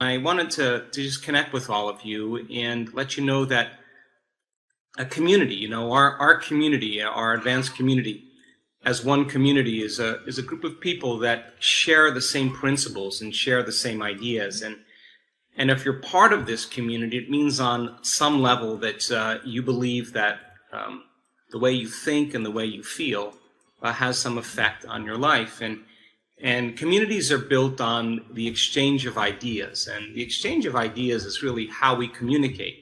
I wanted to just connect with all of you and let you know that a community, our community, our advanced community, as one community is a group of people that share the same principles and share the same ideas. And if you're part of this community, it means on some level that you believe that the way you think and the way you feel has some effect on your life. And communities are built on the exchange of ideas, and the exchange of ideas is really how we communicate.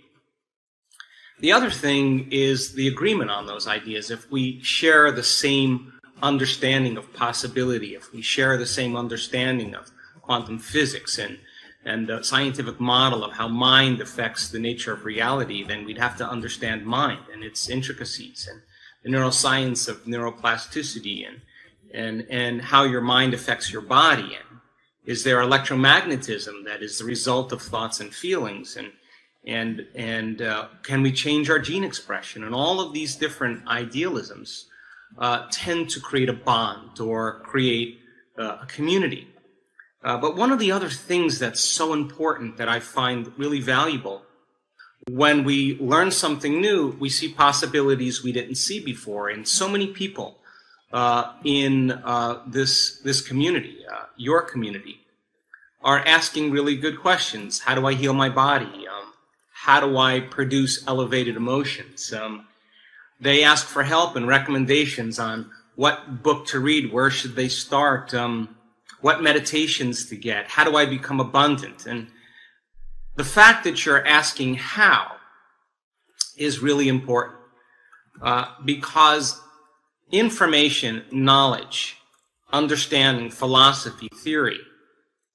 The other thing is the agreement on those ideas. If we share the same understanding of possibility, if we share the same understanding of quantum physics and the scientific model of how mind affects the nature of reality, then we'd have to understand mind and its intricacies and the neuroscience of neuroplasticity and how your mind affects your body. And is there electromagnetism that is the result of thoughts and feelings? And can we change our gene expression? And all of these different idealisms tend to create a bond or create a community. But one of the other things that's so important that I find really valuable, when we learn something new, we see possibilities we didn't see before. And so many people in this community, your community, are asking really good questions. How do I heal my body? How do I produce elevated emotions? They ask for help and recommendations on what book to read, where should they start, what meditations to get, how do I become abundant? And the fact that you're asking how is really important because information, knowledge, understanding, philosophy, theory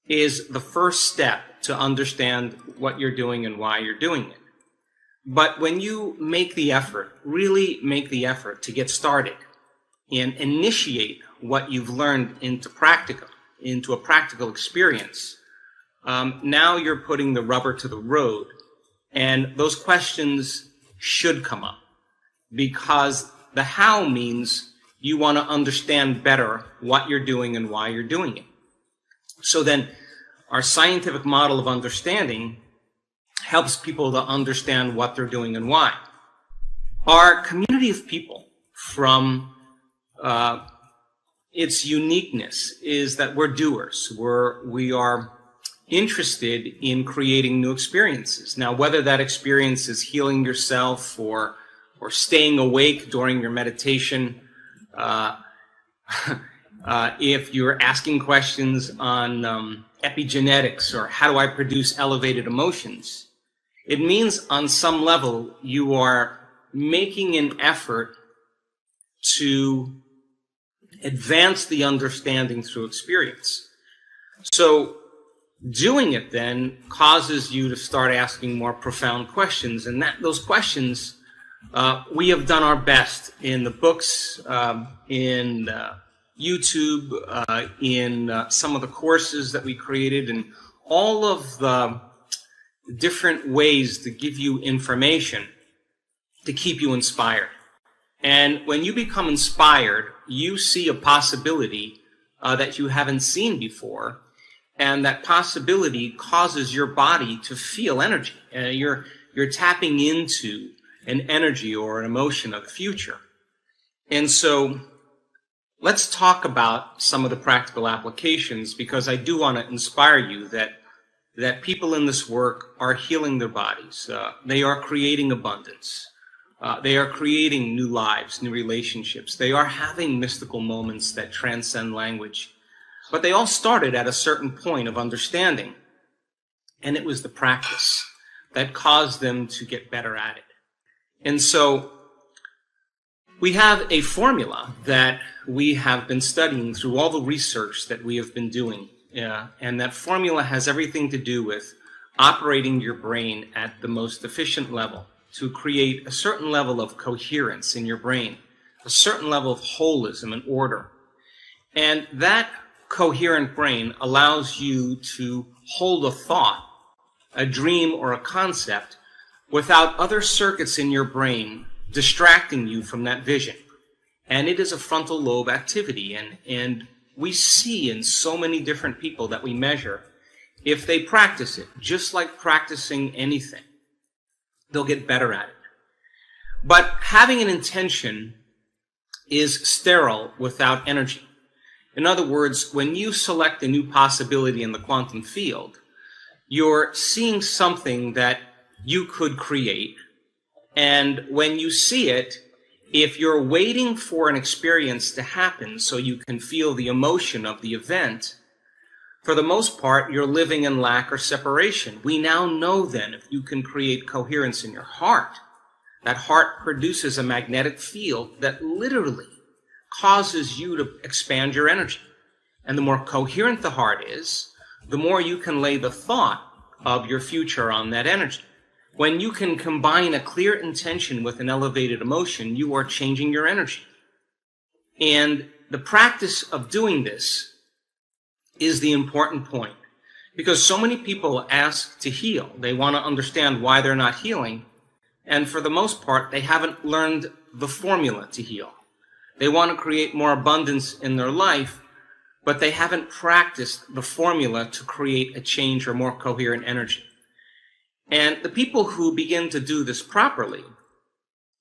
is the first step to understand what you're doing and why you're doing it. But when you make the effort, really make the effort to get started and initiate what you've learned into a practical experience, now you're putting the rubber to the road. And those questions should come up because the how means you want to understand better what you're doing and why you're doing it. So then our scientific model of understanding helps people to understand what they're doing and why. Our community of people, from its uniqueness, is that we're doers. We are interested in creating new experiences. Now, whether that experience is healing yourself or staying awake during your meditation, if you're asking questions on epigenetics or how do I produce elevated emotions, it means on some level you are making an effort to advance the understanding through experience. So doing it then causes you to start asking more profound questions, and those questions we have done our best in the books, in YouTube, in some of the courses that we created, and all of the different ways to give you information to keep you inspired. And when you become inspired, you see a possibility that you haven't seen before, and that possibility causes your body to feel energy. You're tapping into an energy or an emotion of the future. And so let's talk about some of the practical applications, because I do want to inspire you that people in this work are healing their bodies. They are creating abundance. They are creating new lives, new relationships. They are having mystical moments that transcend language. But they all started at a certain point of understanding, and it was the practice that caused them to get better at it. And so we have a formula that we have been studying through all the research that we have been doing. And that formula has everything to do with operating your brain at the most efficient level to create a certain level of coherence in your brain, a certain level of holism and order. And that coherent brain allows you to hold a thought, a dream, or a concept without other circuits in your brain distracting you from that vision. And it is a frontal lobe activity. And we see in so many different people that we measure if they practice it, just like practicing anything, they'll get better at it. But having an intention is sterile without energy. In other words, when you select a new possibility in the quantum field, you're seeing something that you could create. And when you see it, if you're waiting for an experience to happen so you can feel the emotion of the event, for the most part, you're living in lack or separation. We now know then if you can create coherence in your heart, that heart produces a magnetic field that literally causes you to expand your energy. And the more coherent the heart is, the more you can lay the thought of your future on that energy. When you can combine a clear intention with an elevated emotion, you are changing your energy. And the practice of doing this is the important point. Because so many people ask to heal. They want to understand why they're not healing. And for the most part, they haven't learned the formula to heal. They want to create more abundance in their life, but they haven't practiced the formula to create a change or more coherent energy. And the people who begin to do this properly,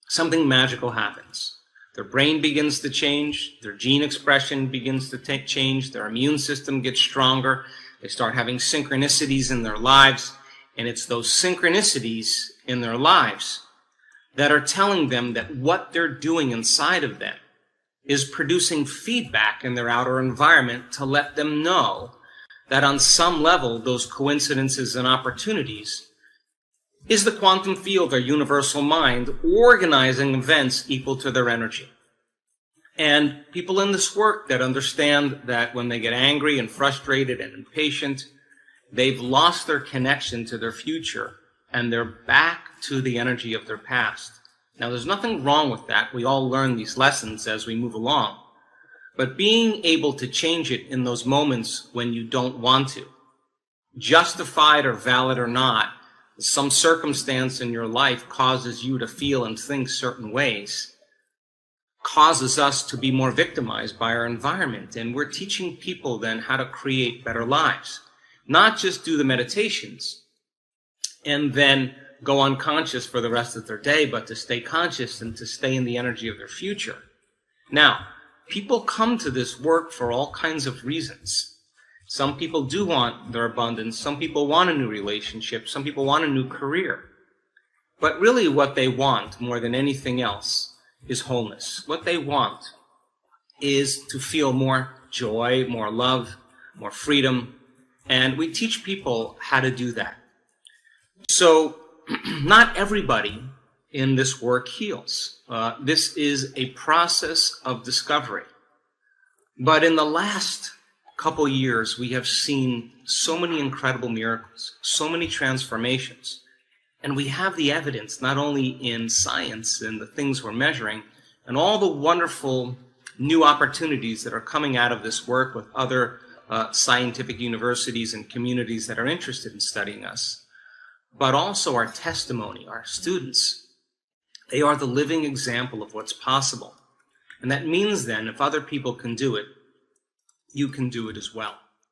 something magical happens. Their brain begins to change, their gene expression begins to change, their immune system gets stronger, they start having synchronicities in their lives, and it's those synchronicities in their lives that are telling them that what they're doing inside of them is producing feedback in their outer environment to let them know that on some level those coincidences and opportunities is the quantum field, their universal mind, organizing events equal to their energy. And people in this work that understand that when they get angry and frustrated and impatient, they've lost their connection to their future and they're back to the energy of their past. Now, there's nothing wrong with that. We all learn these lessons as we move along. But being able to change it in those moments when you don't want to, justified or valid or not, some circumstance in your life causes you to feel and think certain ways, causes us to be more victimized by our environment. And we're teaching people then how to create better lives. Not just do the meditations and then go unconscious for the rest of their day, but to stay conscious and to stay in the energy of their future. Now, people come to this work for all kinds of reasons. Some people do want their abundance. Some people want a new relationship. Some people want a new career. But really what they want more than anything else is wholeness. What they want is to feel more joy, more love, more freedom. And we teach people how to do that. So not everybody in this work heals. This is a process of discovery. But in the last couple years, we have seen so many incredible miracles, so many transformations. And we have the evidence, not only in science and the things we're measuring, and all the wonderful new opportunities that are coming out of this work with other scientific universities and communities that are interested in studying us, but also our testimony, our students. They are the living example of what's possible. And that means then, if other people can do it, you can do it as well.